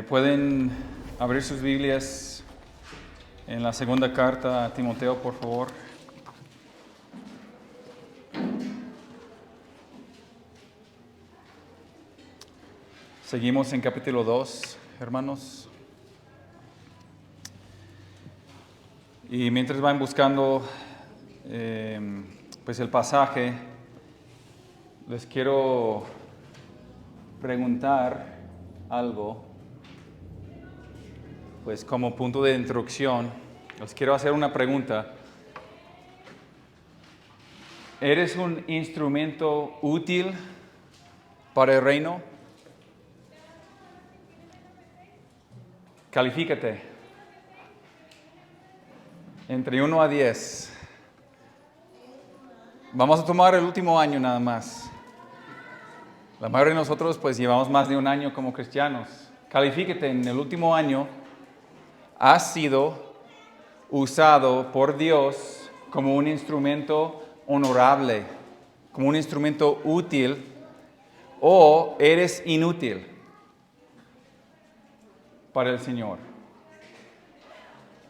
Pueden abrir sus Biblias en la segunda carta a Timoteo, por favor. Seguimos en capítulo 2, hermanos. Y mientras van buscando pues el pasaje, les quiero preguntar algo. Pues como punto de introducción, les quiero hacer una pregunta. ¿Eres un instrumento útil para el reino? Califícate. Entre 1 a 10. Vamos a tomar el último año nada más. La mayoría de nosotros pues llevamos más de un año como cristianos. Califícate en el último año. ¿Has sido usado por Dios como un instrumento honorable, como un instrumento útil, o eres inútil para el Señor?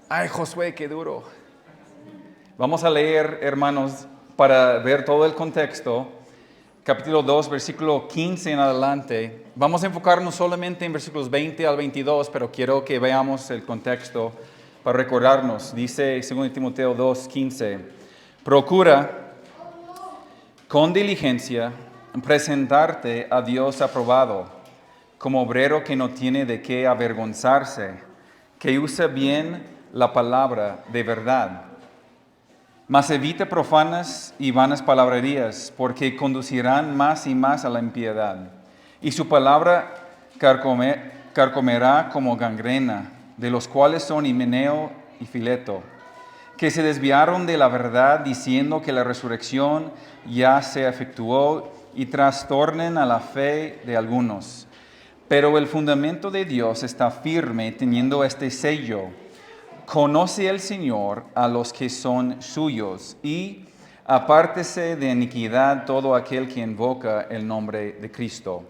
Ay, Josué, qué duro. Vamos a leer, hermanos, para ver todo el contexto, capítulo 2, versículo 15 en adelante. Vamos a enfocarnos solamente en versículos 20 al 22, pero quiero que veamos el contexto para recordarnos. Dice 2 Timoteo 2, 15, procura con diligencia presentarte a Dios aprobado, como obrero que no tiene de qué avergonzarse, que usa bien la palabra de verdad. Mas evita profanas y vanas palabrerías, porque conducirán más y más a la impiedad. Y su palabra carcomerá como gangrena, de los cuales son Himeneo y Fileto, que se desviaron de la verdad diciendo que la resurrección ya se efectuó y trastornen a la fe de algunos. Pero el fundamento de Dios está firme, teniendo este sello: conoce el Señor a los que son suyos, y apártese de iniquidad todo aquel que invoca el nombre de Cristo.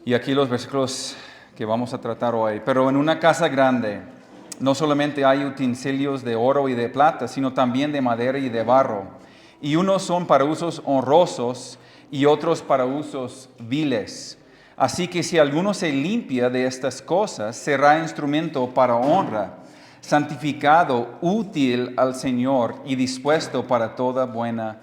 Y aquí los versículos que vamos a tratar hoy. Pero en una casa grande no solamente hay utensilios de oro y de plata, sino también de madera y de barro. Y unos son para usos honrosos y otros para usos viles. Así que si alguno se limpia de estas cosas, será instrumento para honra, santificado, útil al Señor y dispuesto para toda buena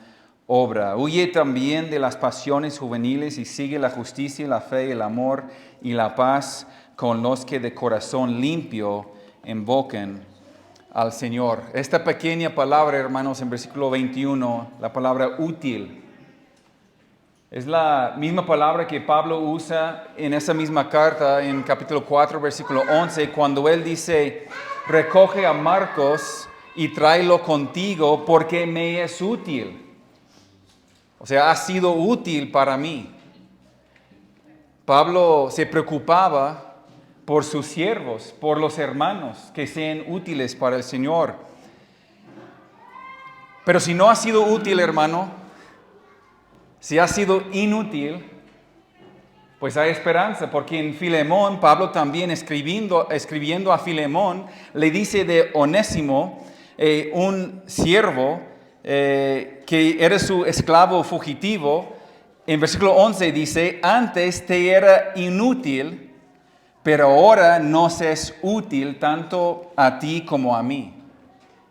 obra. Huye también de las pasiones juveniles y sigue la justicia, la fe, el amor y la paz con los que de corazón limpio invoquen al Señor. Esta pequeña palabra, hermanos, en versículo 21, la palabra útil, es la misma palabra que Pablo usa en esa misma carta, en capítulo 4, versículo 11, cuando él dice: recoge a Marcos y tráelo contigo porque me es útil. O sea, ha sido útil para mí. Pablo se preocupaba por sus siervos, por los hermanos, que sean útiles para el Señor. Pero si no ha sido útil, hermano, si ha sido inútil, pues hay esperanza, porque en Filemón, Pablo también escribiendo a Filemón, le dice de Onésimo, un siervo que era su esclavo fugitivo. En versículo 11 dice: antes te era inútil, pero ahora nos es útil tanto a ti como a mí.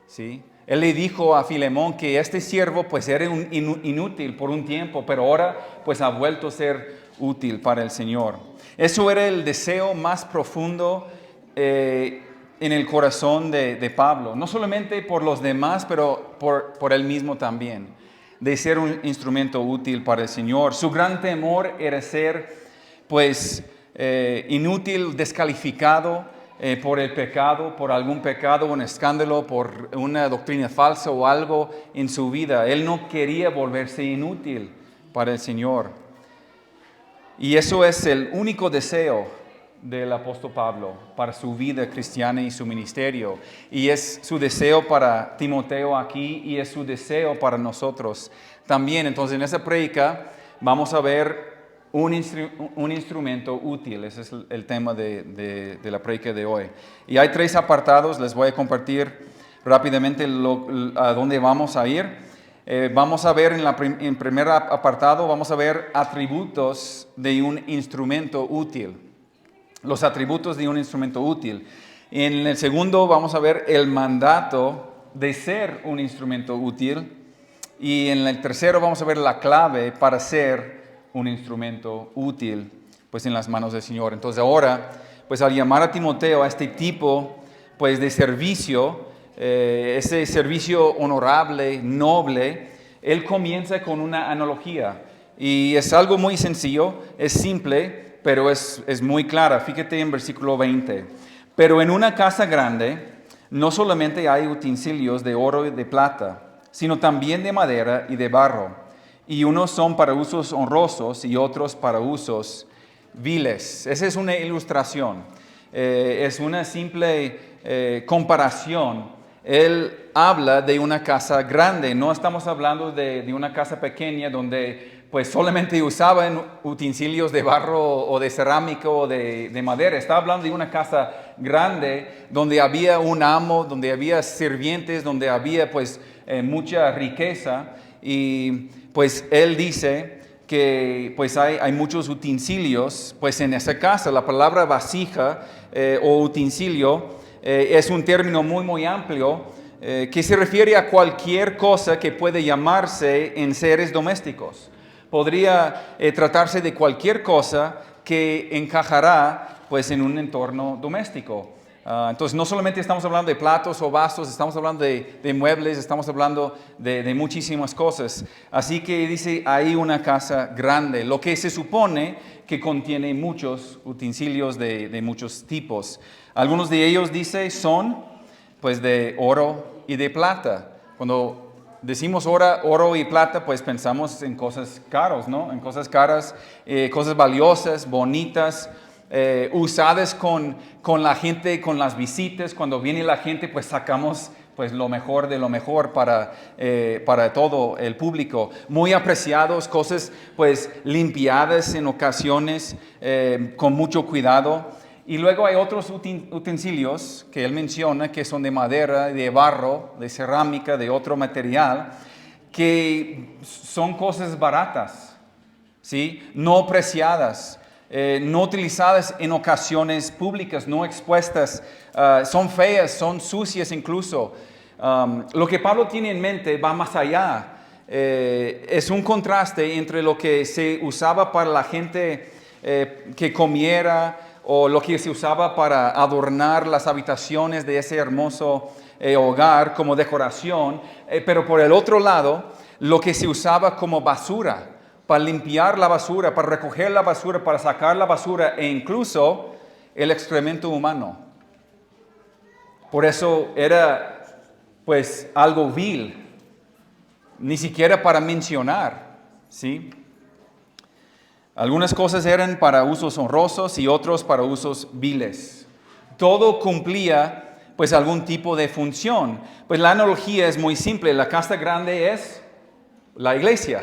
¿Sí? Él le dijo a Filemón que este siervo pues era inútil por un tiempo, pero ahora pues ha vuelto a ser útil para el Señor. Eso era el deseo más profundo en el corazón de Pablo, no solamente por los demás, pero por él mismo también, de ser un instrumento útil para el Señor. Su gran temor era ser pues inútil, descalificado por el pecado, por algún pecado, un escándalo, por una doctrina falsa o algo en su vida. Él no quería volverse inútil para el Señor. Y eso es el único deseo del apóstol Pablo para su vida cristiana y su ministerio. Y es su deseo para Timoteo aquí y es su deseo para nosotros también. Entonces en esa prédica vamos a ver un instrumento útil. Ese es el tema de la prédica de hoy. Y hay 3 apartados, les voy a compartir rápidamente a dónde vamos a ir. Vamos a ver en primer apartado, vamos a ver atributos de un instrumento útil. Los atributos de un instrumento útil. En el segundo vamos a ver el mandato de ser un instrumento útil. Y en el tercero vamos a ver la clave para ser un instrumento útil, pues en las manos del Señor. Entonces ahora, pues al llamar a Timoteo a este tipo, pues de servicio, ese servicio honorable, noble, él comienza con una analogía. Y es algo muy sencillo, es simple, pero es muy clara. Fíjate en versículo 20. Pero en una casa grande, no solamente hay utensilios de oro y de plata, sino también de madera y de barro. Y unos son para usos honrosos y otros para usos viles. Esa es una ilustración, es una simple comparación. Él habla de una casa grande, no estamos hablando de una casa pequeña donde pues solamente usaban utensilios de barro o de cerámica o de madera. Está hablando de una casa grande donde había un amo, donde había sirvientes, donde había pues mucha riqueza. Y pues él dice que pues hay muchos utensilios pues en esa casa. La palabra vasija o utensilio es un término muy amplio que se refiere a cualquier cosa que puede llamarse en seres domésticos. Podría tratarse de cualquier cosa que encajará pues en un entorno doméstico. Entonces no solamente estamos hablando de platos o vasos, estamos hablando de muebles, estamos hablando de muchísimas cosas. Así que dice, hay una casa grande, lo que se supone que contiene muchos utensilios de muchos tipos. Algunos de ellos, dice, son pues de oro y de plata. Cuando decimos oro y plata, pues pensamos en cosas caras, ¿no? En cosas caras, cosas valiosas, bonitas, usadas con la gente, con las visitas. Cuando viene la gente, pues sacamos pues lo mejor de lo mejor para todo el público. Muy apreciados, cosas pues limpiadas en ocasiones, con mucho cuidado. Y luego hay otros utensilios que él menciona que son de madera, de barro, de cerámica, de otro material, que son cosas baratas, ¿sí? No preciadas, no utilizadas en ocasiones públicas, no expuestas, son feas, son sucias incluso. Lo que Pablo tiene en mente va más allá. Es un contraste entre lo que se usaba para la gente que comiera, o lo que se usaba para adornar las habitaciones de ese hermoso hogar como decoración, pero por el otro lado, lo que se usaba como basura, para limpiar la basura, para recoger la basura, para sacar la basura e incluso el excremento humano. Por eso era pues algo vil, ni siquiera para mencionar, ¿sí? Algunas cosas eran para usos honrosos y otros para usos viles. Todo cumplía pues algún tipo de función. Pues la analogía es muy simple. La casa grande es la iglesia.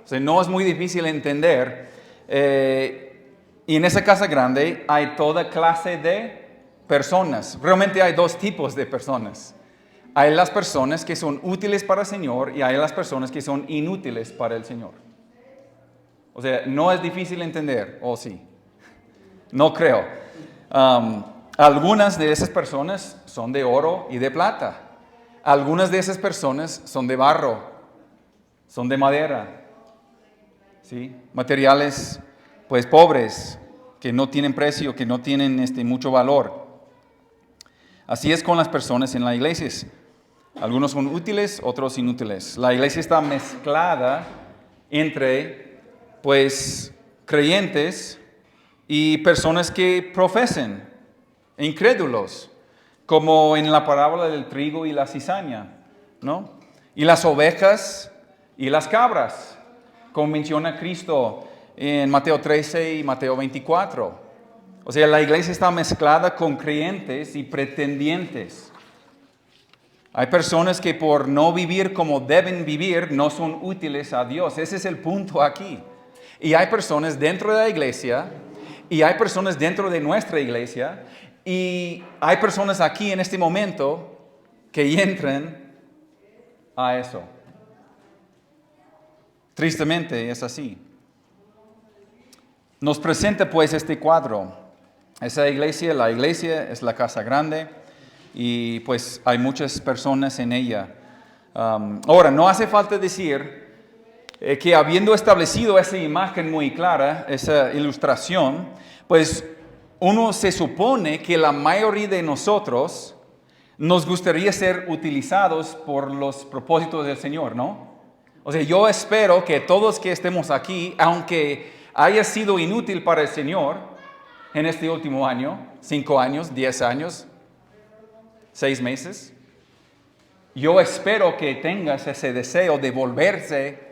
O sea, no es muy difícil entender. Y en esa casa grande hay toda clase de personas. Realmente hay 2 tipos de personas. Hay las personas que son útiles para el Señor y hay las personas que son inútiles para el Señor. O sea, no es difícil entender, ¿o sí? No creo. Algunas de esas personas son de oro y de plata. Algunas de esas personas son de barro, son de madera, ¿sí? Materiales, pues, pobres, que no tienen precio, que no tienen mucho valor. Así es con las personas en la iglesia. Algunos son útiles, otros inútiles. La iglesia está mezclada entre pues creyentes y personas que profesen, incrédulos, como en la parábola del trigo y la cizaña, ¿no? Y las ovejas y las cabras, como menciona Cristo en Mateo 13 y Mateo 24. O sea, la iglesia está mezclada con creyentes y pretendientes. Hay personas que por no vivir como deben vivir no son útiles a Dios. Ese es el punto aquí. Y hay personas dentro de la iglesia, y hay personas dentro de nuestra iglesia, y hay personas aquí en este momento que entran a eso. Tristemente es así. Nos presenta pues este cuadro. Esa iglesia, la iglesia es la casa grande y pues hay muchas personas en ella. Ahora, no hace falta decir que habiendo establecido esa imagen muy clara, esa ilustración, pues uno se supone que la mayoría de nosotros nos gustaría ser utilizados por los propósitos del Señor, ¿no? O sea, yo espero que todos que estemos aquí, aunque haya sido inútil para el Señor en este último año, 5 años, 10 años, 6 meses, yo espero que tengas ese deseo de volverse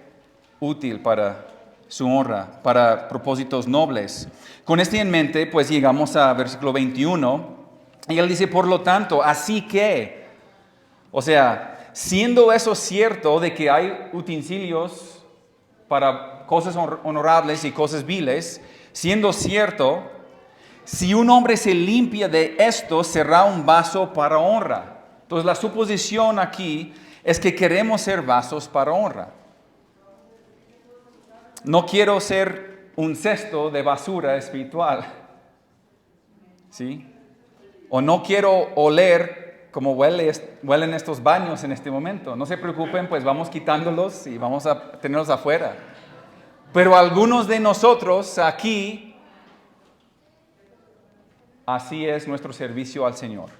útil para su honra, para propósitos nobles. Con esto en mente, pues llegamos a versículo 21, y él dice, por lo tanto, así que, o sea, siendo eso cierto de que hay utensilios para cosas honorables y cosas viles, siendo cierto, si un hombre se limpia de esto, será un vaso para honra. Entonces la suposición aquí es que queremos ser vasos para honra. No quiero ser un cesto de basura espiritual, ¿sí? O no quiero oler como huelen estos baños en este momento. No se preocupen, pues vamos quitándolos y vamos a tenerlos afuera. Pero algunos de nosotros aquí, así es nuestro servicio al Señor.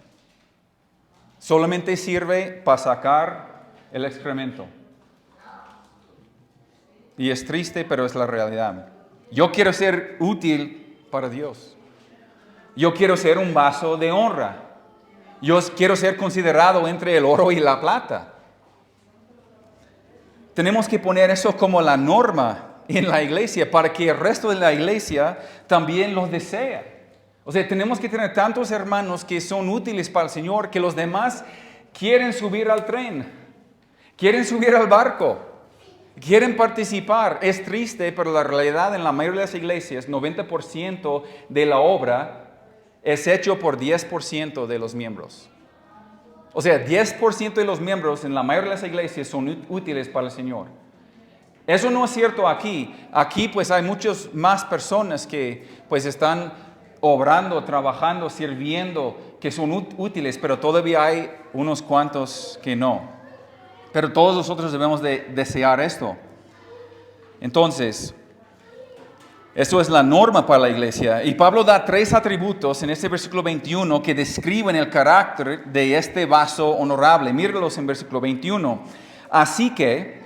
Solamente sirve para sacar el excremento. Y es triste, pero es la realidad. Yo quiero ser útil para Dios. Yo quiero ser un vaso de honra. Yo quiero ser considerado entre el oro y la plata. Tenemos que poner eso como la norma en la iglesia para que el resto de la iglesia también lo desee. O sea, tenemos que tener tantos hermanos que son útiles para el Señor que los demás quieren subir al tren, quieren subir al barco, quieren participar. Es triste, pero la realidad en la mayoría de las iglesias, 90% de la obra es hecho por 10% de los miembros. O sea, 10% de los miembros en la mayoría de las iglesias son útiles para el Señor. Eso no es cierto aquí. Aquí pues hay muchas más personas que pues están obrando, trabajando, sirviendo, que son útiles, pero todavía hay unos cuantos que no. Pero todos nosotros debemos de desear esto. Entonces, eso es la norma para la iglesia. Y Pablo da 3 atributos en este versículo 21 que describen el carácter de este vaso honorable. Mírenlos en versículo 21. Así que,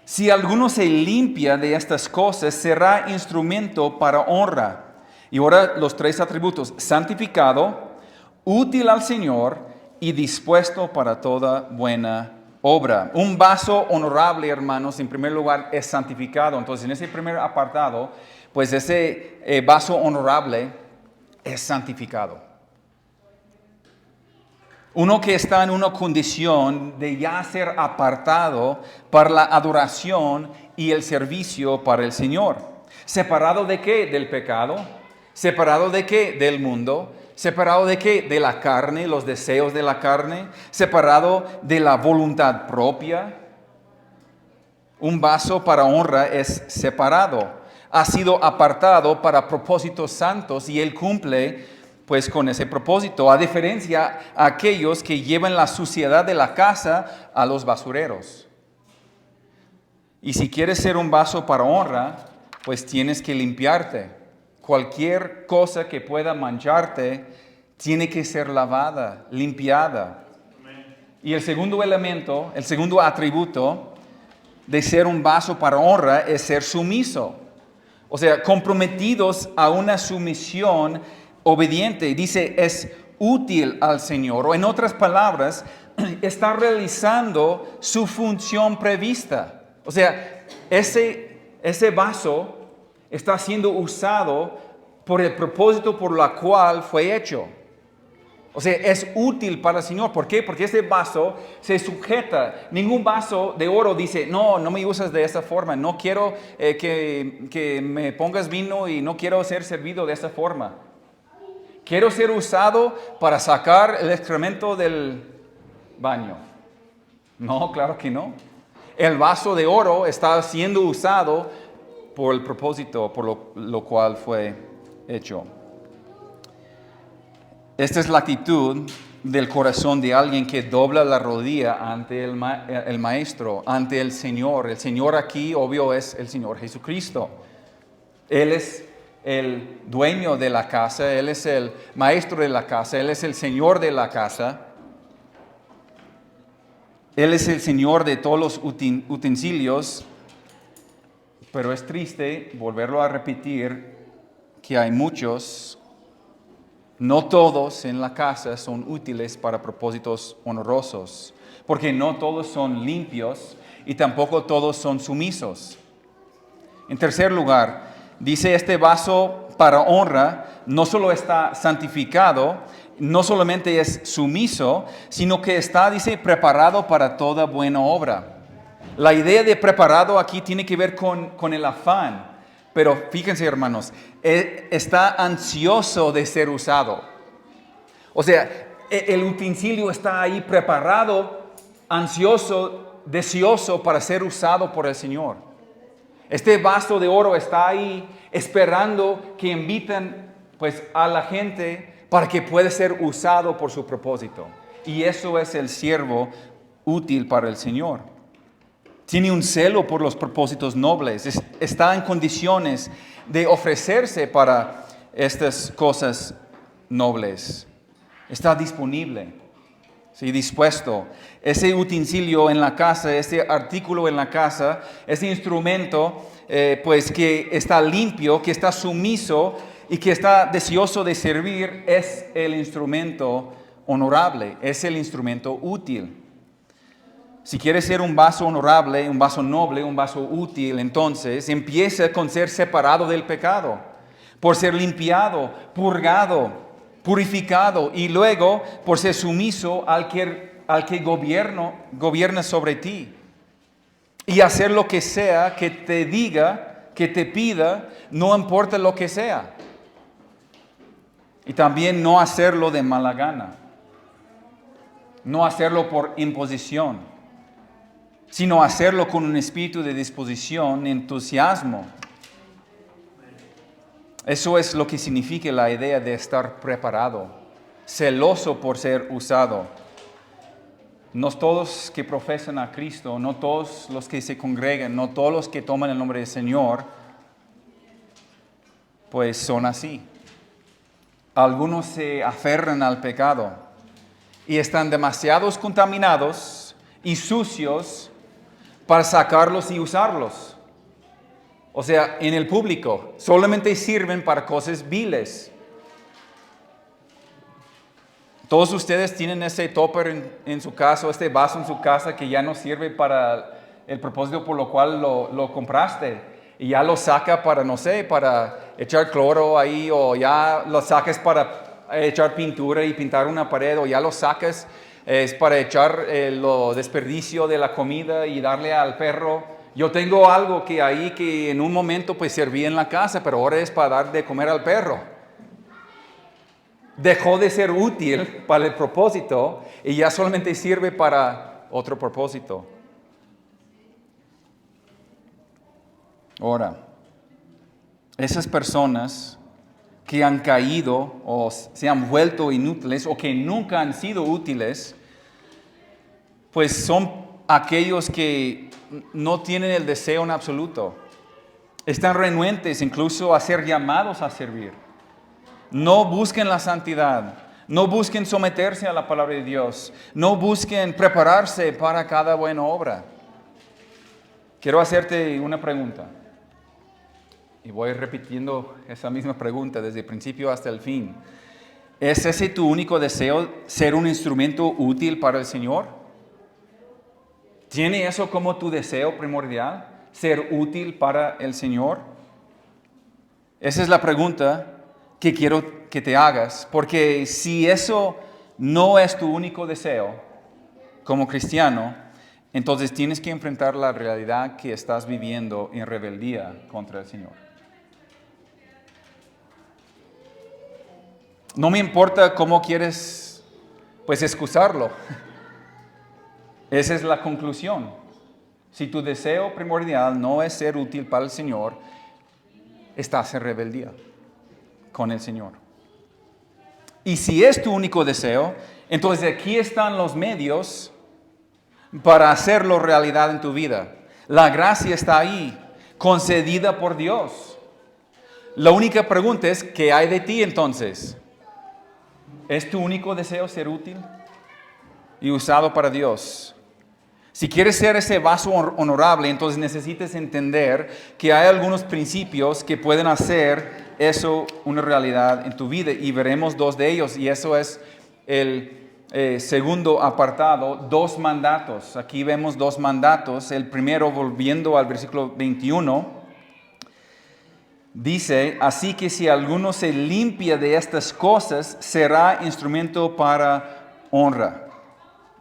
si alguno se limpia de estas cosas, será instrumento para honra. Y ahora los 3 atributos: santificado, útil al Señor y dispuesto para toda buena obra. Un vaso honorable, hermanos, en primer lugar es santificado. Entonces, en ese primer apartado, pues ese vaso honorable es santificado. Uno que está en una condición de ya ser apartado para la adoración y el servicio para el Señor. ¿Separado de qué? Del pecado. ¿Separado de qué? Del mundo. ¿Separado de qué? De la carne, los deseos de la carne. ¿Separado de la voluntad propia? Un vaso para honra es separado. Ha sido apartado para propósitos santos y él cumple pues con ese propósito. A diferencia a aquellos que llevan la suciedad de la casa a los basureros. Y si quieres ser un vaso para honra, pues tienes que limpiarte. Cualquier cosa que pueda mancharte tiene que ser lavada, limpiada. Y el segundo elemento, el segundo atributo de ser un vaso para honra es ser sumiso. O sea, comprometidos a una sumisión obediente. Dice, es útil al Señor. O en otras palabras, está realizando su función prevista. O sea, ese vaso está siendo usado por el propósito por la cual fue hecho. O sea, es útil para el Señor. ¿Por qué? Porque este vaso se sujeta. Ningún vaso de oro dice, no, no me usas de esta forma. No quiero que me pongas vino y no quiero ser servido de esta forma. Quiero ser usado para sacar el excremento del baño. No, claro que no. El vaso de oro está siendo usado por el propósito por lo cual fue hecho. Esta es la actitud del corazón de alguien que dobla la rodilla ante el Maestro, ante el Señor. El Señor aquí, obvio, es el Señor Jesucristo. Él es el dueño de la casa, Él es el maestro de la casa, Él es el Señor de la casa. Él es el Señor de todos los utensilios, pero es triste volverlo a repetir que hay muchos. No todos en la casa son útiles para propósitos honrosos, porque no todos son limpios y tampoco todos son sumisos. En tercer lugar, dice este vaso para honra no solo está santificado, no solamente es sumiso, sino que está, dice, preparado para toda buena obra. La idea de preparado aquí tiene que ver con el afán. Pero fíjense, hermanos, está ansioso de ser usado. O sea, el utensilio está ahí preparado, ansioso, deseoso para ser usado por el Señor. Este vaso de oro está ahí esperando que inviten pues, a la gente para que pueda ser usado por su propósito. Y eso es el siervo útil para el Señor. Tiene un celo por los propósitos nobles. Está en condiciones de ofrecerse para estas cosas nobles. Está disponible, ¿sí? Dispuesto. Ese utensilio en la casa, ese artículo en la casa, ese instrumento, pues que está limpio, que está sumiso y que está deseoso de servir, es el instrumento honorable, es el instrumento útil. Si quieres ser un vaso honorable, un vaso noble, un vaso útil, entonces empieza con ser separado del pecado, por ser limpiado, purgado, purificado y luego por ser sumiso al que gobierna sobre ti. Y hacer lo que sea que te diga, que te pida, no importa lo que sea. Y también no hacerlo de mala gana. No hacerlo por imposición, sino hacerlo con un espíritu de disposición, entusiasmo. Eso es lo que significa la idea de estar preparado, celoso por ser usado. No todos que profesan a Cristo, no todos los que se congregan, no todos los que toman el nombre del Señor, pues son así. Algunos se aferran al pecado y están demasiado contaminados y sucios para sacarlos y usarlos. O sea, en el público, solamente sirven para cosas viles. Todos ustedes tienen ese topper en su casa, este vaso en su casa que ya no sirve para el propósito por lo cual lo compraste. Y ya lo saca para, no sé, para echar cloro ahí, o ya lo sacas para echar pintura y pintar una pared, o ya lo sacas es para echar lo desperdicio de la comida y darle al perro. Yo tengo algo que ahí que en un momento pues servía en la casa, pero ahora es para dar de comer al perro. Dejó de ser útil para el propósito y ya solamente sirve para otro propósito. Ahora, esas personas que han caído o se han vuelto inútiles o que nunca han sido útiles, pues son aquellos que no tienen el deseo en absoluto. Están renuentes incluso a ser llamados a servir. No busquen la santidad, no busquen someterse a la palabra de Dios, no busquen prepararse para cada buena obra. Quiero hacerte una pregunta. Y voy repitiendo esa misma pregunta desde el principio hasta el fin. ¿Es ese tu único deseo, ser un instrumento útil para el Señor? ¿Tiene eso como tu deseo primordial, ser útil para el Señor? Esa es la pregunta que quiero que te hagas, porque si eso no es tu único deseo como cristiano, entonces tienes que enfrentar la realidad que estás viviendo en rebeldía contra el Señor. No me importa cómo quieres, pues, excusarlo. Esa es la conclusión. Si tu deseo primordial no es ser útil para el Señor, estás en rebeldía con el Señor. Y si es tu único deseo, entonces aquí están los medios para hacerlo realidad en tu vida. La gracia está ahí, concedida por Dios. La única pregunta es, ¿qué hay de ti entonces? ¿Es tu único deseo ser útil y usado para Dios? Si quieres ser ese vaso honorable, entonces necesitas entender que hay algunos principios que pueden hacer eso una realidad en tu vida, y veremos dos de ellos, y eso es el segundo apartado, 2 mandatos. Aquí vemos 2 mandatos. El primero, volviendo al versículo 21, dice: así que si alguno se limpia de estas cosas, será instrumento para honra.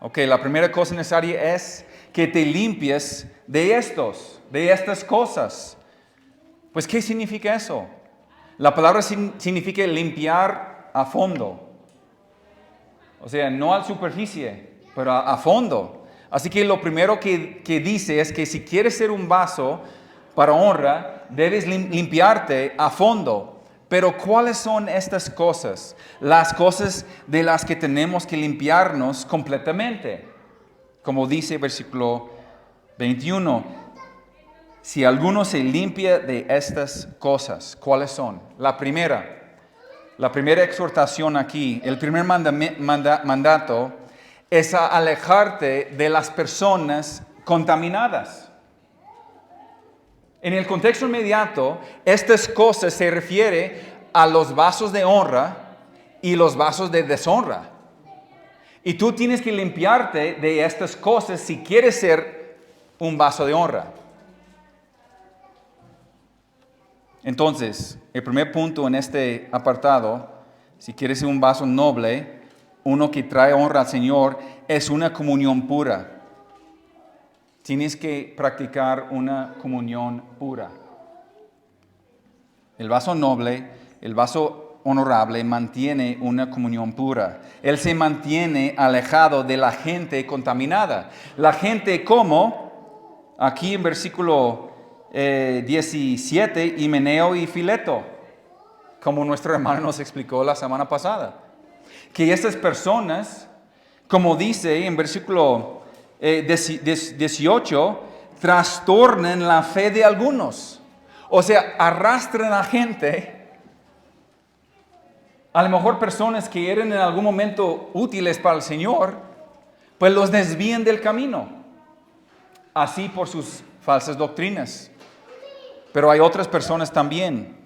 Ok, la primera cosa necesaria es que te limpies de estas cosas. Pues, ¿qué significa eso? La palabra significa limpiar a fondo. O sea, no a la superficie, pero a fondo. Así que lo primero que dice es que si quieres ser un vaso para honra, debes limpiarte a fondo. Pero ¿cuáles son estas cosas? Las cosas de las que tenemos que limpiarnos completamente. Como dice el versículo 21, si alguno se limpia de estas cosas, ¿cuáles son? La primera exhortación aquí, el primer mandato es a alejarte de las personas contaminadas. En el contexto inmediato, estas cosas se refiere a los vasos de honra y los vasos de deshonra. Y tú tienes que limpiarte de estas cosas si quieres ser un vaso de honra. Entonces, el primer punto en este apartado, si quieres ser un vaso noble, uno que trae honra al Señor, es una comunión pura. Tienes que practicar una comunión pura. El vaso noble, el vaso honorable, mantiene una comunión pura. Él se mantiene alejado de la gente contaminada. La gente como, aquí en versículo 17, Himeneo y Fileto, como nuestro hermano nos explicó la semana pasada. Que estas personas, como dice en versículo 18, trastornan la fe de algunos. O sea, arrastran a gente, a lo mejor personas que eran en algún momento útiles para el Señor, pues los desvían del camino. Así por sus falsas doctrinas. Pero hay otras personas también.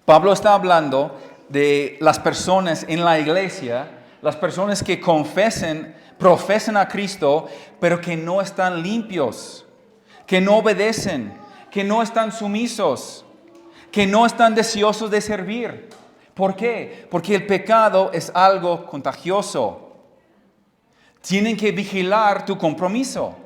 Pablo está hablando de las personas en la iglesia, las personas que profesan a Cristo, pero que no están limpios, que no obedecen, que no están sumisos, que no están deseosos de servir. ¿Por qué? Porque el pecado es algo contagioso. Tienen que vigilar tu compromiso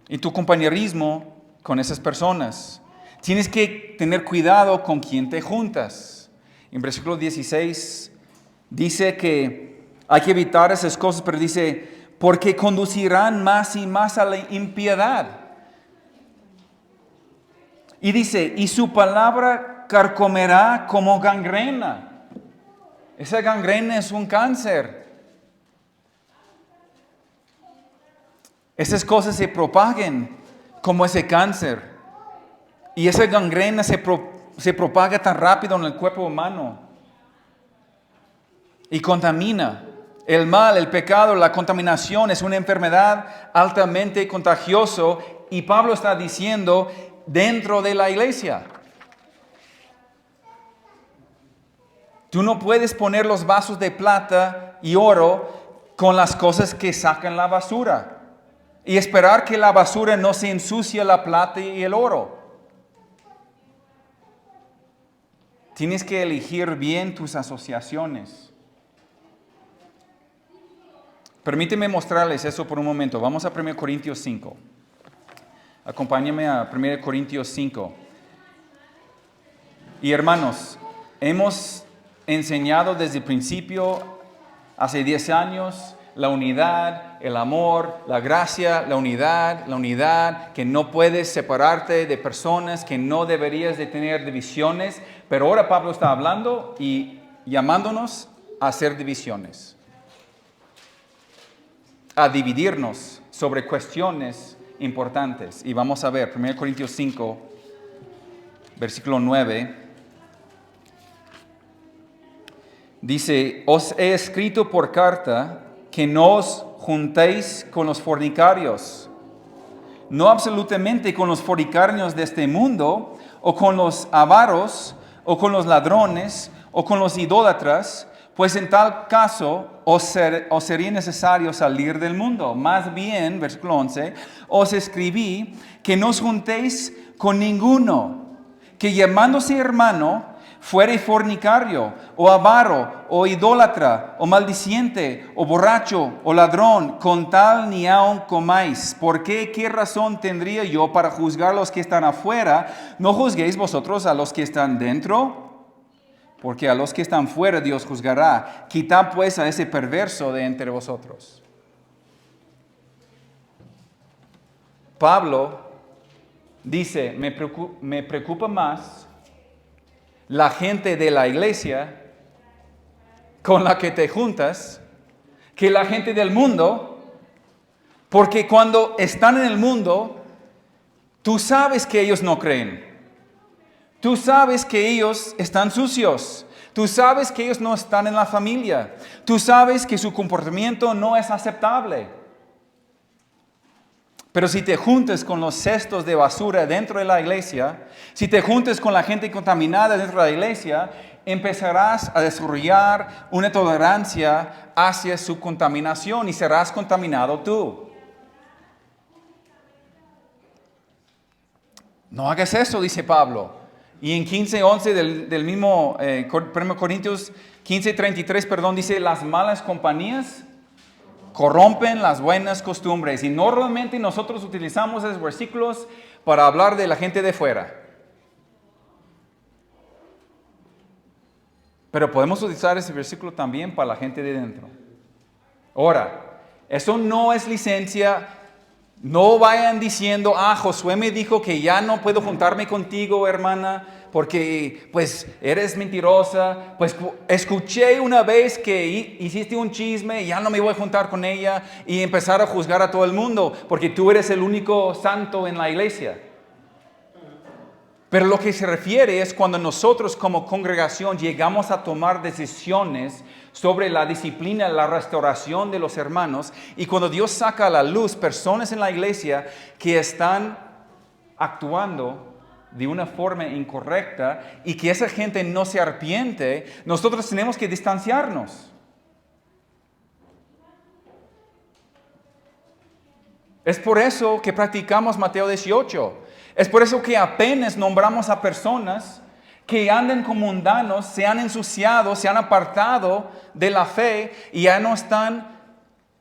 y tu compañerismo con esas personas. Tienes que tener cuidado con quién te juntas. En versículo 16 dice que hay que evitar esas cosas, pero dice, porque conducirán más y más a la impiedad. Y dice, y su palabra carcomerá como gangrena. Esa gangrena es un cáncer. Esas cosas se propagan como ese cáncer. Y esa gangrena se propaga tan rápido en el cuerpo humano. Y contamina. El mal, el pecado, la contaminación es una enfermedad altamente contagiosa. Y Pablo está diciendo dentro de la iglesia. Tú no puedes poner los vasos de plata y oro con las cosas que sacan la basura. Y esperar que la basura no se ensucie la plata y el oro. Tienes que elegir bien tus asociaciones. Permíteme mostrarles eso por un momento. Vamos a 1 Corintios 5. Acompáñame a 1 Corintios 5. Y hermanos, hemos enseñado desde el principio, hace 10 años, la unidad, el amor, la gracia, la unidad, que no puedes separarte de personas, que no deberías de tener divisiones. Pero ahora Pablo está hablando y llamándonos a hacer divisiones, a dividirnos sobre cuestiones importantes. Y vamos a ver, 1 Corintios 5, versículo 9. Dice, os he escrito por carta que no os juntéis con los fornicarios, no absolutamente con los fornicarios de este mundo, o con los avaros, o con los ladrones, o con los idólatras, pues en tal caso os sería necesario salir del mundo. Más bien, versículo 11, os escribí que no os juntéis con ninguno, que llamándose hermano, fuere fornicario, o avaro, o idólatra, o maldiciente, o borracho, o ladrón, con tal ni aun comáis. ¿Por qué? ¿Qué razón tendría yo para juzgar a los que están afuera? ¿No juzguéis vosotros a los que están dentro? Porque a los que están fuera Dios juzgará. Quitad pues a ese perverso de entre vosotros. Pablo dice, me preocupa más la gente de la iglesia con la que te juntas que la gente del mundo, porque cuando están en el mundo, tú sabes que ellos no creen. Tú sabes que ellos están sucios. Tú sabes que ellos no están en la familia. Tú sabes que su comportamiento no es aceptable. Pero si te juntas con los cestos de basura dentro de la iglesia, si te juntas con la gente contaminada dentro de la iglesia, empezarás a desarrollar una tolerancia hacia su contaminación y serás contaminado tú. No hagas eso, dice Pablo. Y en 15:11 del mismo 1 Corintios 15:33, dice, las malas compañías corrompen las buenas costumbres. Y normalmente nosotros utilizamos esos versículos para hablar de la gente de fuera. Pero podemos utilizar ese versículo también para la gente de dentro. Ahora, eso no es licencia. No vayan diciendo, Josué me dijo que ya no puedo juntarme contigo, hermana, porque pues eres mentirosa. Pues escuché una vez que hiciste un chisme y ya no me voy a juntar con ella, y empezar a juzgar a todo el mundo porque tú eres el único santo en la iglesia. Pero lo que se refiere es cuando nosotros como congregación llegamos a tomar decisiones sobre la disciplina, la restauración de los hermanos, y cuando Dios saca a la luz personas en la iglesia que están actuando de una forma incorrecta y que esa gente no se arrepiente, nosotros tenemos que distanciarnos. Es por eso que practicamos Mateo 18. Es por eso que apenas nombramos a personas que andan como mundanos, se han ensuciado, se han apartado de la fe y ya no están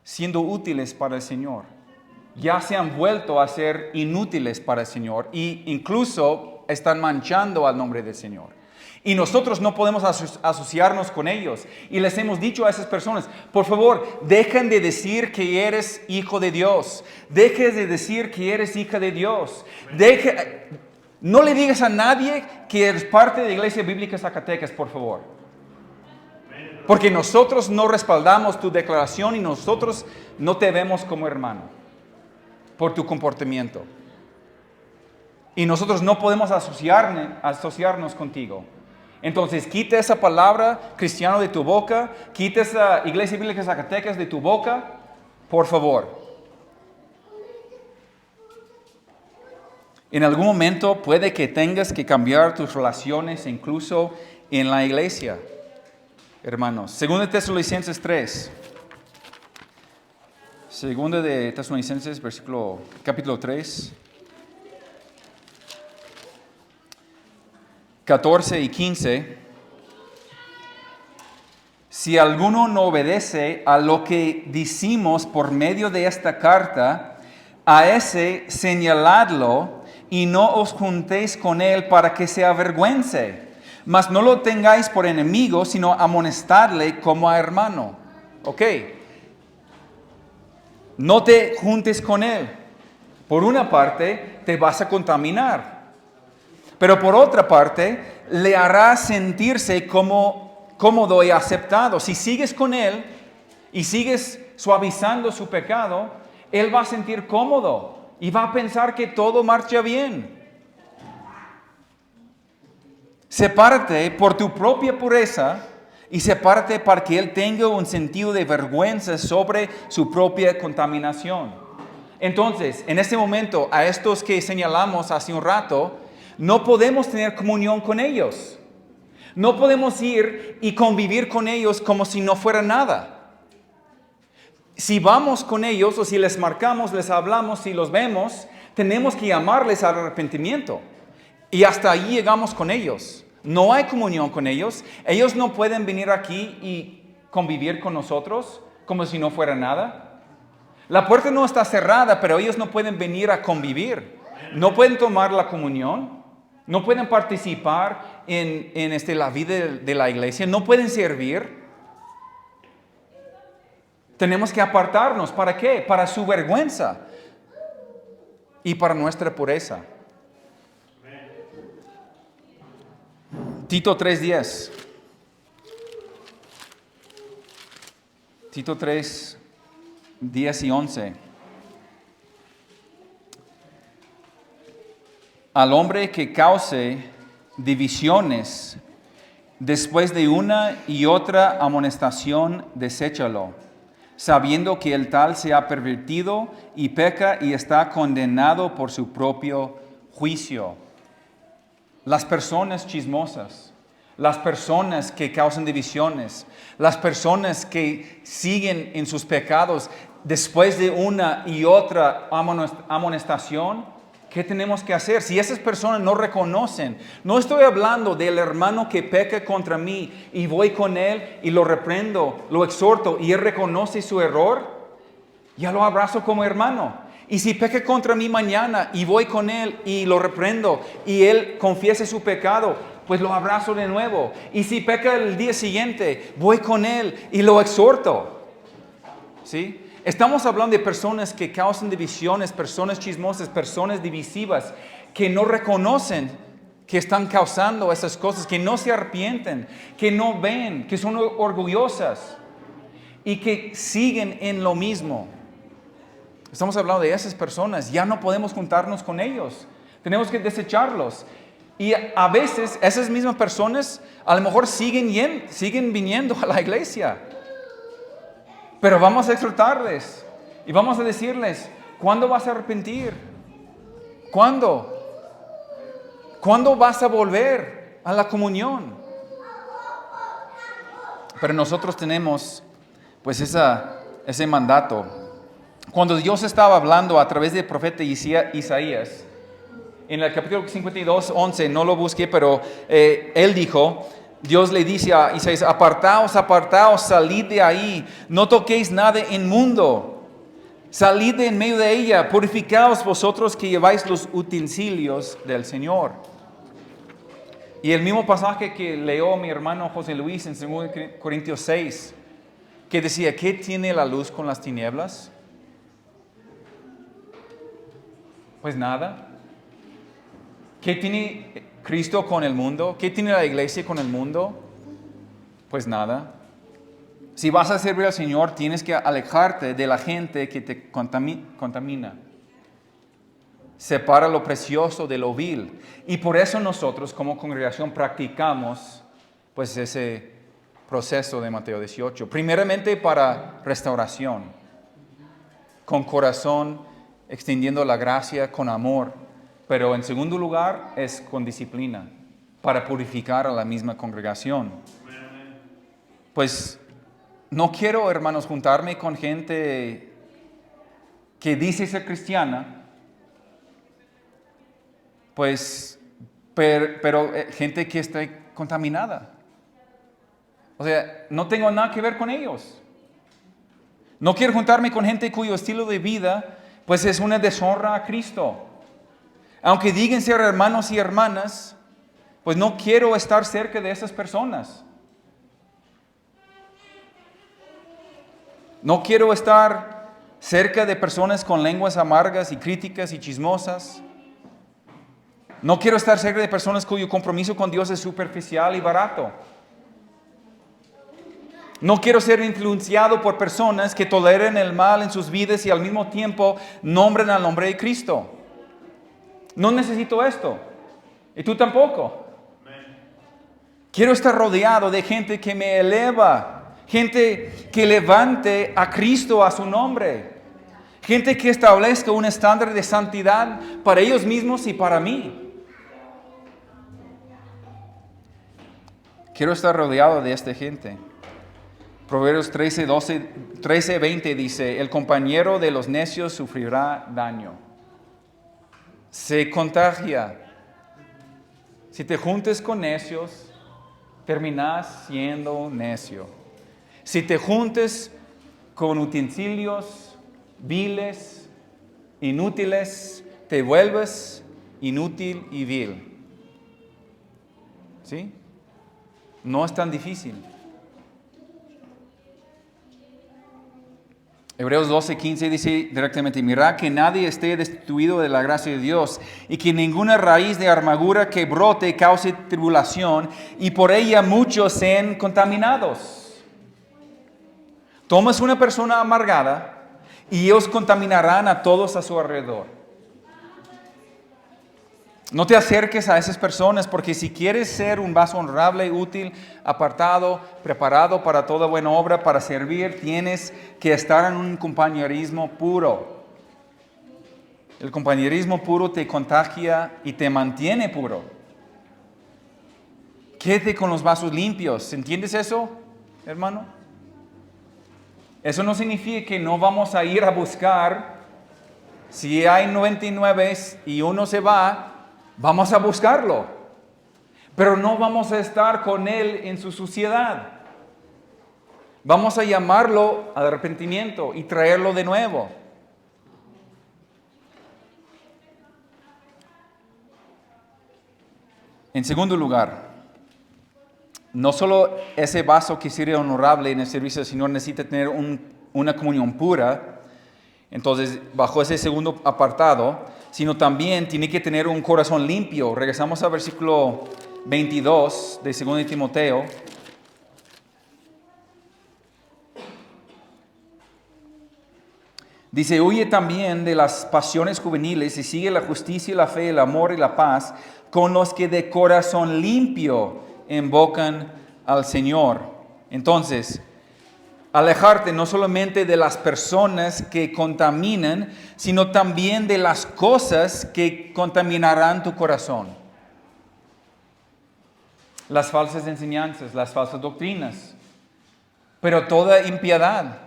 siendo útiles para el Señor. Ya se han vuelto a ser inútiles para el Señor e incluso están manchando al nombre del Señor. Y nosotros no podemos asociarnos con ellos. Y les hemos dicho a esas personas, por favor, dejen de decir que eres hijo de Dios. Dejen de decir que eres hija de Dios. No le digas a nadie que eres parte de la Iglesia Bíblica Zacatecas, por favor. Porque nosotros no respaldamos tu declaración y nosotros no te vemos como hermano por tu comportamiento. Y nosotros no podemos asociarnos contigo. Entonces, quita esa palabra cristiano de tu boca, quita esa Iglesia Bíblica Zacatecas de tu boca, por favor. En algún momento puede que tengas que cambiar tus relaciones incluso en la iglesia, hermanos. 2 Tesalonicenses 3. 2 de Tesalonicenses, capítulo 3. 14 y 15. Si alguno no obedece a lo que decimos por medio de esta carta, a ese señaladlo y no os juntéis con él para que se avergüence. Mas no lo tengáis por enemigo, sino amonestadle como a hermano. Ok. No te juntes con él. Por una parte, te vas a contaminar. Pero por otra parte, le harás sentirse como cómodo y aceptado. Si sigues con él y sigues suavizando su pecado, él va a sentir cómodo y va a pensar que todo marcha bien. Sepárate por tu propia pureza y sepárate para que él tenga un sentido de vergüenza sobre su propia contaminación. Entonces, en este momento, a estos que señalamos hace un rato, no podemos tener comunión con ellos. No podemos ir y convivir con ellos como si no fuera nada. Si vamos con ellos o si les marcamos, les hablamos, si los vemos, tenemos que llamarles al arrepentimiento. Y hasta ahí llegamos con ellos. No hay comunión con ellos. Ellos no pueden venir aquí y convivir con nosotros como si no fuera nada. La puerta no está cerrada, pero ellos no pueden venir a convivir. No pueden tomar la comunión. No pueden participar en la vida de la iglesia. No pueden servir. Tenemos que apartarnos. ¿Para qué? Para su vergüenza y para nuestra pureza. Tito 3:10. Tito 3:10 y 11. Al hombre que cause divisiones después de una y otra amonestación, deséchalo, sabiendo que el tal se ha pervertido y peca y está condenado por su propio juicio. Las personas chismosas, las personas que causan divisiones, las personas que siguen en sus pecados después de una y otra amonestación, ¿qué tenemos que hacer? Si esas personas no reconocen, no estoy hablando del hermano que peca contra mí y voy con él y lo reprendo, lo exhorto y él reconoce su error, ya lo abrazo como hermano. Y si peca contra mí mañana y voy con él y lo reprendo y él confiese su pecado, pues lo abrazo de nuevo. Y si peca el día siguiente, voy con él y lo exhorto. ¿Sí? Estamos hablando de personas que causan divisiones, personas chismosas, personas divisivas, que no reconocen que están causando esas cosas, que no se arrepienten, que no ven, que son orgullosas y que siguen en lo mismo. Estamos hablando de esas personas, ya no podemos juntarnos con ellos, tenemos que desecharlos. Y a veces esas mismas personas a lo mejor siguen viniendo a la iglesia. Pero vamos a exhortarles y vamos a decirles, ¿cuándo vas a arrepentir? ¿Cuándo? ¿Cuándo vas a volver a la comunión? Pero nosotros tenemos pues ese mandato. Cuando Dios estaba hablando a través del profeta Isaías, en el capítulo 52:11, no lo busqué, pero él dijo, Dios le dice a Isaías, apartaos, apartaos, salid de ahí, no toquéis nada inmundo, salid de en medio de ella, purificaos vosotros que lleváis los utensilios del Señor. Y el mismo pasaje que leyó mi hermano José Luis en 2 Corintios 6, que decía, ¿qué tiene la luz con las tinieblas? Pues nada. ¿Qué tiene Cristo con el mundo? ¿Qué tiene la iglesia con el mundo? Pues nada. Si vas a servir al Señor, tienes que alejarte de la gente que te contamina. Separa lo precioso de lo vil. Y por eso nosotros como congregación practicamos pues ese proceso de Mateo 18. Primeramente para restauración, con corazón, extendiendo la gracia con amor. Pero en segundo lugar es con disciplina, para purificar a la misma congregación. Pues no quiero, hermanos, juntarme con gente que dice ser cristiana, pues, pero gente que está contaminada. O sea, no tengo nada que ver con ellos. No quiero juntarme con gente cuyo estilo de vida pues es una deshonra a Cristo. Aunque digan ser hermanos y hermanas, pues no quiero estar cerca de esas personas. No quiero estar cerca de personas con lenguas amargas y críticas y chismosas. No quiero estar cerca de personas cuyo compromiso con Dios es superficial y barato. No quiero ser influenciado por personas que toleren el mal en sus vidas y al mismo tiempo nombren al nombre de Cristo. No necesito esto. Y tú tampoco. Quiero estar rodeado de gente que me eleva. Gente que levante a Cristo a su nombre. Gente que establezca un estándar de santidad para ellos mismos y para mí. Quiero estar rodeado de esta gente. Proverbios 13:20 dice, el compañero de los necios sufrirá daño. Se contagia. Si te juntes con necios, terminas siendo necio. Si te juntes con utensilios viles, inútiles, te vuelves inútil y vil. ¿Sí? No es tan difícil. Hebreos 12:15 dice directamente, mirad que nadie esté destituido de la gracia de Dios y que ninguna raíz de amargura que brote cause tribulación y por ella muchos sean contaminados. Tomas una persona amargada y ellos contaminarán a todos a su alrededor. No te acerques a esas personas porque si quieres ser un vaso honrable, útil, apartado, preparado para toda buena obra, para servir, tienes que estar en un compañerismo puro. El compañerismo puro te contagia y te mantiene puro. Quédate con los vasos limpios. ¿Entiendes eso, hermano? Eso no significa que no vamos a ir a buscar. Si hay 99 y uno se va, vamos a buscarlo, pero no vamos a estar con él en su suciedad. Vamos a llamarlo al arrepentimiento y traerlo de nuevo. En segundo lugar, no solo ese vaso que sirve honorable en el servicio del Señor necesita tener una comunión pura, entonces bajo ese segundo apartado, sino también tiene que tener un corazón limpio. Regresamos al versículo 22 de 2 Timoteo. Dice, huye también de las pasiones juveniles y sigue la justicia, la fe, el amor y la paz con los que de corazón limpio invocan al Señor. Entonces, alejarte no solamente de las personas que contaminan, sino también de las cosas que contaminarán tu corazón. Las falsas enseñanzas, las falsas doctrinas, pero toda impiedad,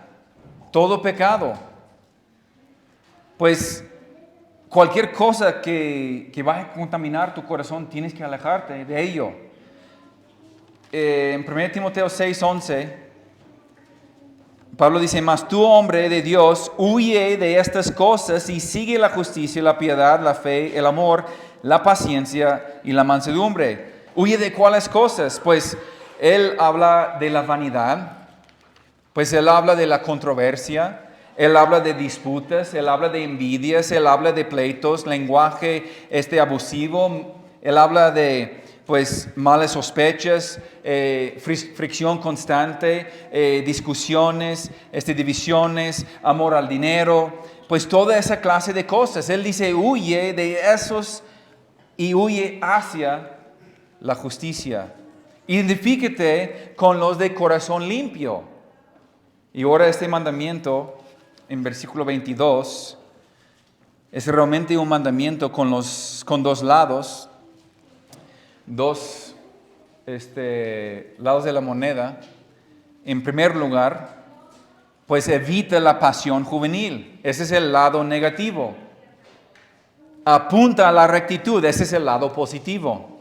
todo pecado. Pues cualquier cosa que vaya a contaminar tu corazón, tienes que alejarte de ello. En 1 Timoteo 6:11, Pablo dice, mas tú, hombre de Dios, huye de estas cosas y sigue la justicia, la piedad, la fe, el amor, la paciencia y la mansedumbre. ¿Huye de cuáles cosas? Pues él habla de la vanidad, pues él habla de la controversia, él habla de disputas, él habla de envidias, él habla de pleitos, lenguaje abusivo, él habla de pues malas sospechas, fricción constante, discusiones, divisiones, amor al dinero, pues toda esa clase de cosas. Él dice, huye de esos y huye hacia la justicia. Identifíquete con los de corazón limpio. Y ahora este mandamiento, en versículo 22, es realmente un mandamiento con dos lados. Dos lados de la moneda. En primer lugar, pues evita la pasión juvenil. Ese es el lado negativo. Apunta a la rectitud. Ese es el lado positivo.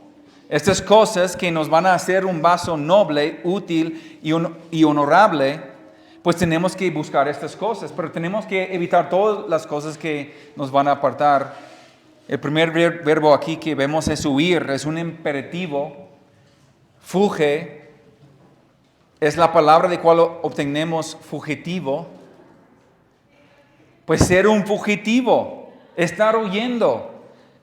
Estas cosas que nos van a hacer un vaso noble, útil y honorable, pues tenemos que buscar estas cosas, pero tenemos que evitar todas las cosas que nos van a apartar. El primer verbo aquí que vemos es huir, es un imperativo. Fuge es la palabra de cual obtenemos fugitivo. Pues ser un fugitivo, estar huyendo.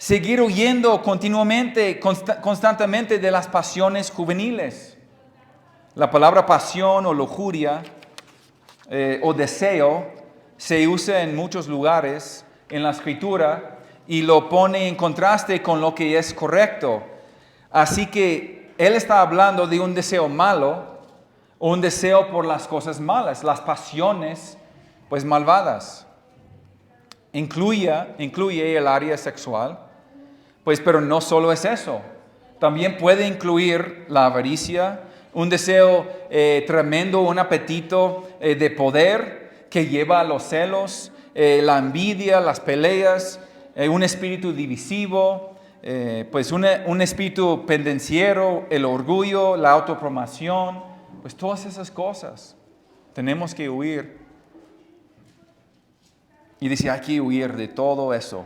Seguir huyendo continuamente, constantemente de las pasiones juveniles. La palabra pasión o lujuria o deseo se usa en muchos lugares en la Escritura y lo pone en contraste con lo que es correcto. Así que él está hablando de un deseo malo o un deseo por las cosas malas, las pasiones pues malvadas. Incluye el área sexual. Pues, pero no solo es eso. También puede incluir la avaricia, un deseo tremendo, un apetito de poder que lleva a los celos, la envidia, las peleas, un espíritu divisivo, pues un espíritu pendenciero, el orgullo, la autopromoción, pues todas esas cosas tenemos que huir. Y dice, hay que huir de todo eso.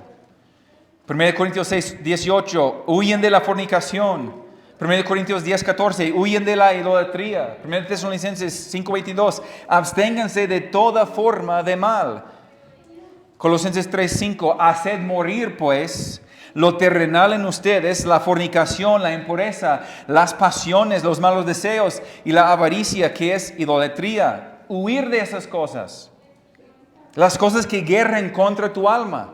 1 Corintios 6, 18, huyen de la fornicación. 1 Corintios 10, 14, huyen de la idolatría. 1 Tesalonicenses 5, 22, absténganse de toda forma de mal. Colosenses 3, 5, haced morir pues lo terrenal en ustedes, la fornicación, la impureza, las pasiones, los malos deseos y la avaricia, que es idolatría. Huir de esas cosas. Las cosas que guerren contra tu alma.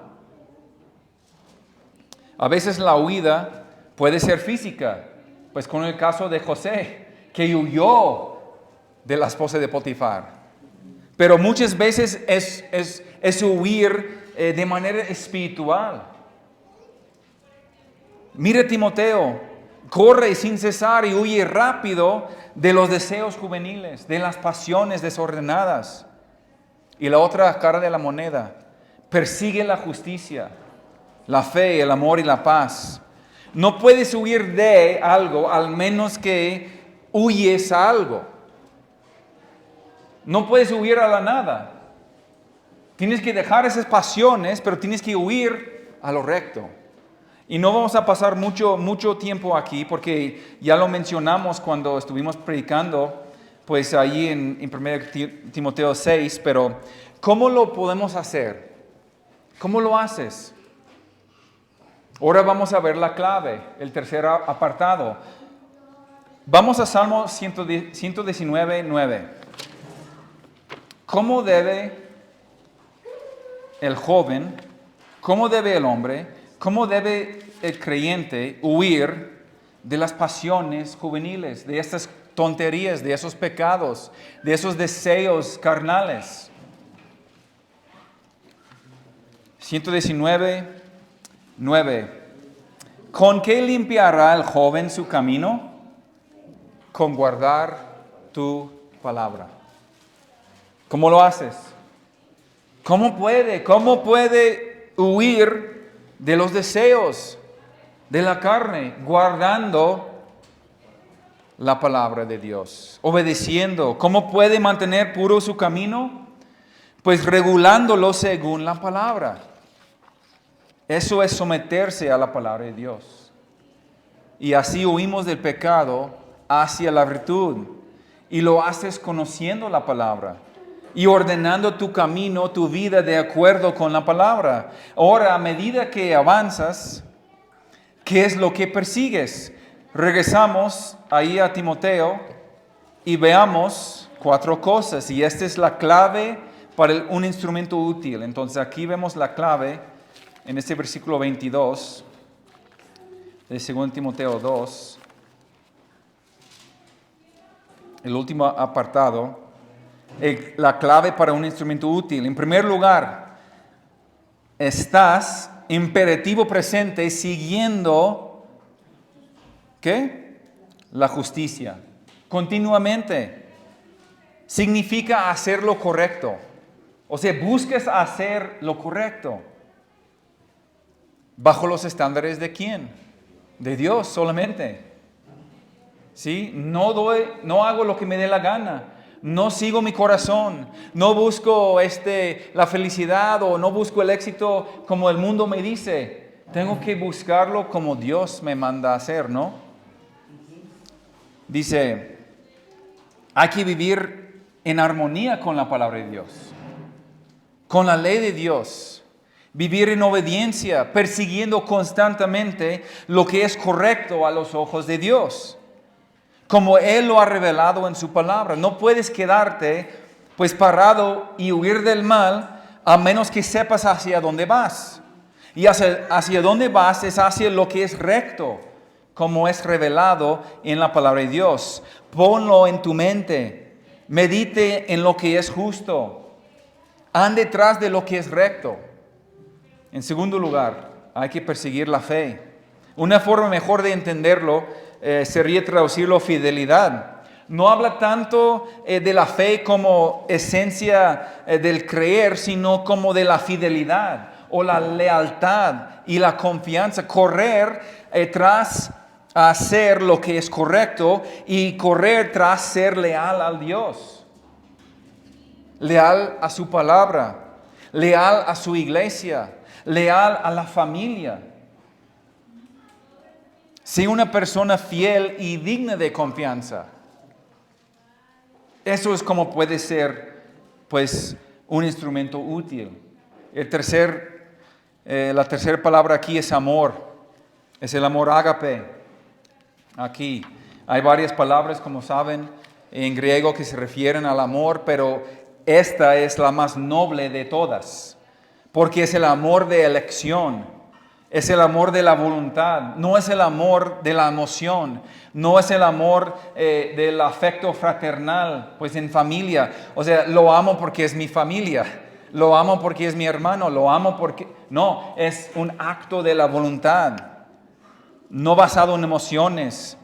A veces la huida puede ser física, pues con el caso de José, que huyó de la esposa de Potifar. Pero muchas veces es huir de manera espiritual. Mira Timoteo, corre sin cesar y huye rápido de los deseos juveniles, de las pasiones desordenadas. Y la otra cara de la moneda, persigue la justicia, la fe, el amor y la paz. No puedes huir de algo al menos que huyes a algo. No puedes huir a la nada. Tienes que dejar esas pasiones, pero tienes que huir a lo recto. Y no vamos a pasar mucho tiempo aquí, porque ya lo mencionamos cuando estuvimos predicando, pues ahí en 1 Timoteo 6, pero ¿cómo lo podemos hacer? ¿Cómo lo haces? Ahora vamos a ver la clave, el tercer apartado. Vamos a Salmo 119, 9. ¿Cómo debe el joven, cómo debe el hombre, cómo debe el creyente huir de las pasiones juveniles, de estas tonterías, de esos pecados, de esos deseos carnales? 119, 9. ¿Con qué limpiará el joven su camino? Con guardar tu palabra. ¿Cómo lo haces? ¿Cómo puede huir de los deseos de la carne? Guardando la palabra de Dios, obedeciendo. ¿Cómo puede mantener puro su camino? Pues regulándolo según la palabra. Eso es someterse a la palabra de Dios. Y así huimos del pecado hacia la virtud. Y lo haces conociendo la palabra y ordenando tu camino, tu vida de acuerdo con la palabra. Ahora, a medida que avanzas, ¿qué es lo que persigues? Regresamos ahí a Timoteo y veamos 4 cosas. Y esta es la clave para un instrumento útil. Entonces aquí vemos la clave en este versículo 22 de 2 Timoteo 2. El último apartado, la clave para un instrumento útil. En primer lugar, estás imperativo presente siguiendo, ¿qué? La justicia. Continuamente. Significa hacer lo correcto. O sea, buscas hacer lo correcto. ¿Bajo los estándares de quién? De Dios solamente. ¿sí? No hago lo que me dé la gana. No sigo mi corazón. No busco la felicidad o no busco el éxito como el mundo me dice. Tengo que buscarlo como Dios me manda a hacer, ¿no? Dice, hay que vivir en armonía con la palabra de Dios, con la ley de Dios. Vivir en obediencia, persiguiendo constantemente lo que es correcto a los ojos de Dios, como Él lo ha revelado en su palabra. No puedes quedarte pues parado y huir del mal a menos que sepas hacia dónde vas. Y hacia dónde vas es hacia lo que es recto, como es revelado en la palabra de Dios. Ponlo en tu mente, medite en lo que es justo, ande detrás de lo que es recto. En segundo lugar, hay que perseguir la fe. Una forma mejor de entenderlo sería traducirlo fidelidad. No habla tanto de la fe como esencia del creer, sino como de la fidelidad o la lealtad y la confianza. Correr tras hacer lo que es correcto y correr tras ser leal al Dios. Leal a su palabra, leal a su iglesia, leal a la familia. Sé una persona fiel y digna de confianza. Eso es como puede ser, pues, un instrumento útil. La tercera palabra aquí es amor. Es el amor ágape. Aquí hay varias palabras, como saben, en griego que se refieren al amor, pero esta es la más noble de todas. Porque es el amor de elección, es el amor de la voluntad, no es el amor de la emoción, no es el amor del afecto fraternal, pues en familia. O sea, lo amo porque es mi familia, lo amo porque es mi hermano, lo amo porque... No, es un acto de la voluntad, no basado en emociones,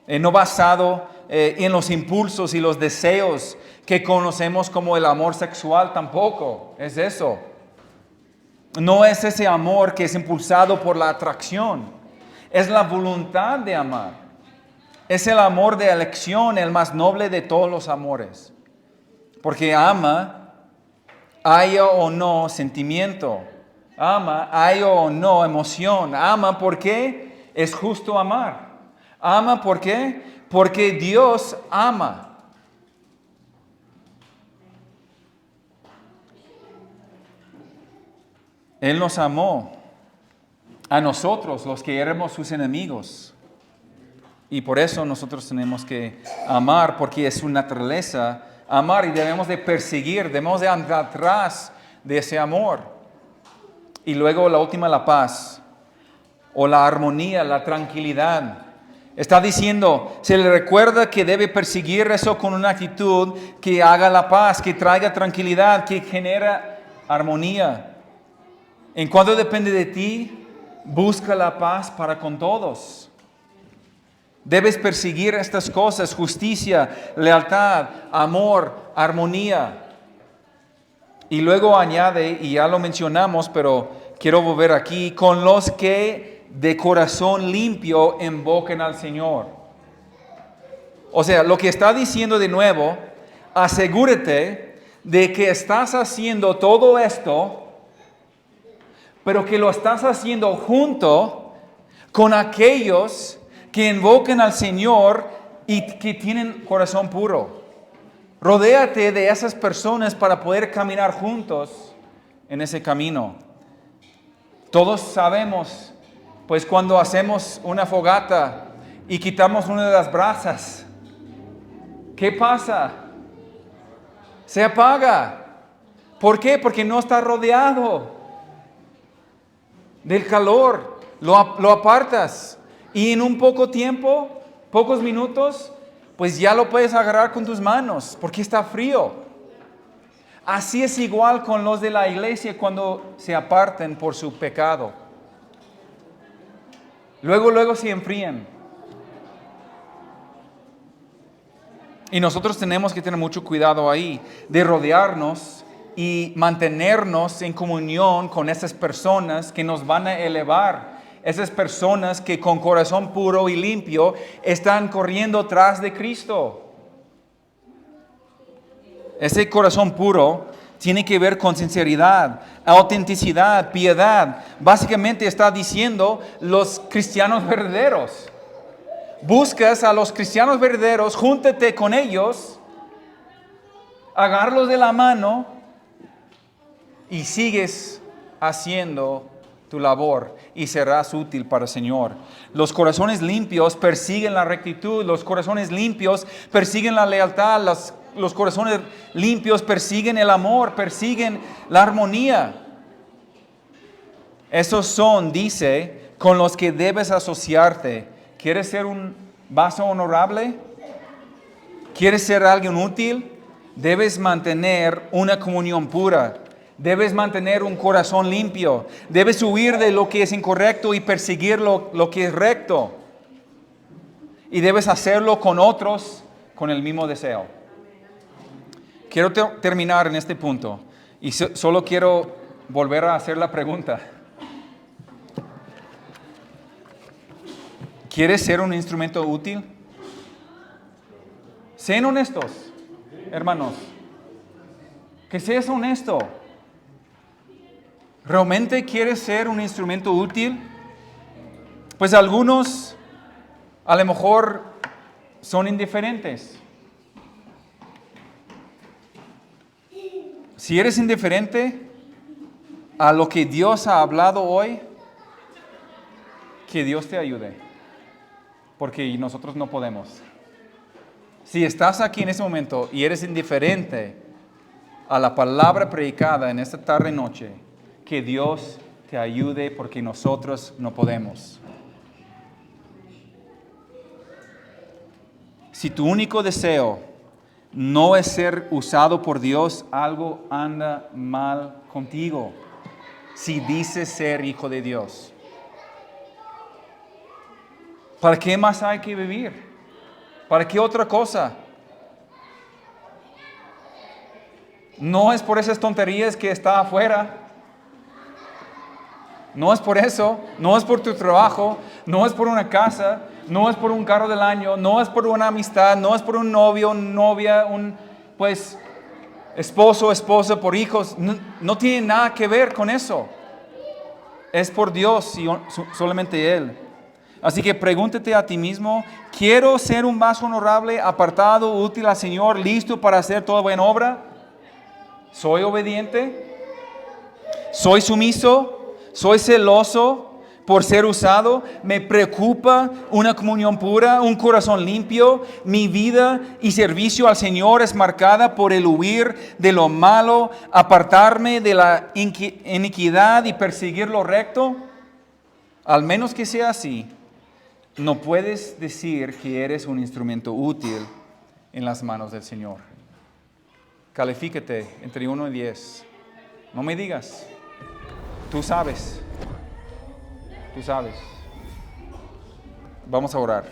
no basado en los impulsos y los deseos que conocemos como el amor sexual tampoco, es eso. No es ese amor que es impulsado por la atracción. Es la voluntad de amar. Es el amor de elección, el más noble de todos los amores. Porque ama, haya o no sentimiento. Ama, haya o no emoción. Ama porque es justo amar. Ama ¿por qué? Porque Dios ama. Él nos amó a nosotros, los que éramos sus enemigos. Y por eso nosotros tenemos que amar, porque es su naturaleza amar y debemos de perseguir, debemos de andar atrás de ese amor. Y luego la última, la paz, o la armonía, la tranquilidad. Está diciendo, se le recuerda que debe perseguir eso con una actitud que haga la paz, que traiga tranquilidad, que genera armonía. En cuanto depende de ti, busca la paz para con todos. Debes perseguir estas cosas: justicia, lealtad, amor, armonía. Y luego añade, y ya lo mencionamos, pero quiero volver aquí, con los que de corazón limpio invoquen al Señor. O sea, lo que está diciendo de nuevo, asegúrate de que estás haciendo todo esto, pero que lo estás haciendo junto con aquellos que invoquen al Señor y que tienen corazón puro. Rodéate de esas personas para poder caminar juntos en ese camino. Todos sabemos, pues cuando hacemos una fogata y quitamos una de las brasas, ¿qué pasa? Se apaga. ¿Por qué? Porque no está rodeado del calor, lo apartas y en un poco tiempo, pocos minutos, pues ya lo puedes agarrar con tus manos porque está frío. Así es igual con los de la iglesia cuando se aparten por su pecado. Luego se enfrían. Y nosotros tenemos que tener mucho cuidado ahí de rodearnos y mantenernos en comunión con esas personas que nos van a elevar esas personas que con corazón puro y limpio están corriendo tras de Cristo. Ese corazón puro tiene que ver con sinceridad, autenticidad, piedad. Básicamente está diciendo los cristianos verdaderos. Buscas a los cristianos verdaderos, júntate con ellos, agárralos de la mano y sigues haciendo tu labor y serás útil para el Señor. Los corazones limpios persiguen la rectitud, los corazones limpios persiguen la lealtad, los corazones limpios persiguen el amor, persiguen la armonía. Esos son, dice, con los que debes asociarte. ¿Quieres ser un vaso honorable? ¿Quieres ser alguien útil? Debes mantener una comunión pura. Debes mantener un corazón limpio. Debes huir de lo que es incorrecto y perseguir lo que es recto. Y debes hacerlo con otros con el mismo deseo. Quiero terminar en este punto. Y solo quiero volver a hacer la pregunta. ¿Quieres ser un instrumento útil? Sean honestos, hermanos. Que seas honesto. ¿Realmente quieres ser un instrumento útil? Pues algunos a lo mejor son indiferentes. Si eres indiferente a lo que Dios ha hablado hoy, que Dios te ayude, porque nosotros no podemos. Si estás aquí en este momento y eres indiferente a la palabra predicada en esta tarde y noche, que Dios te ayude porque nosotros no podemos. Si tu único deseo no es ser usado por Dios, algo anda mal contigo. Si dices ser hijo de Dios, ¿para qué más hay que vivir? ¿Para qué otra cosa? No es por esas tonterías que está afuera. No es por eso, no es por tu trabajo, no es por una casa, no es por un carro del año, no es por una amistad, no es por un novio, novia, esposo, esposa, por hijos. No tiene nada que ver con eso. Es por Dios y solamente Él. Así que pregúntate a ti mismo, ¿quiero ser un vaso honorable, apartado, útil al Señor, listo para hacer toda buena obra? ¿Soy obediente? ¿Soy sumiso? ¿Soy celoso por ser usado? ¿Me preocupa una comunión pura, un corazón limpio? ¿Mi vida y servicio al Señor es marcada por el huir de lo malo, apartarme de la iniquidad y perseguir lo recto? Al menos que sea así, no puedes decir que eres un instrumento útil en las manos del Señor. Califícate entre 1 y 10. No me digas. Tú sabes. Tú sabes. Vamos a orar.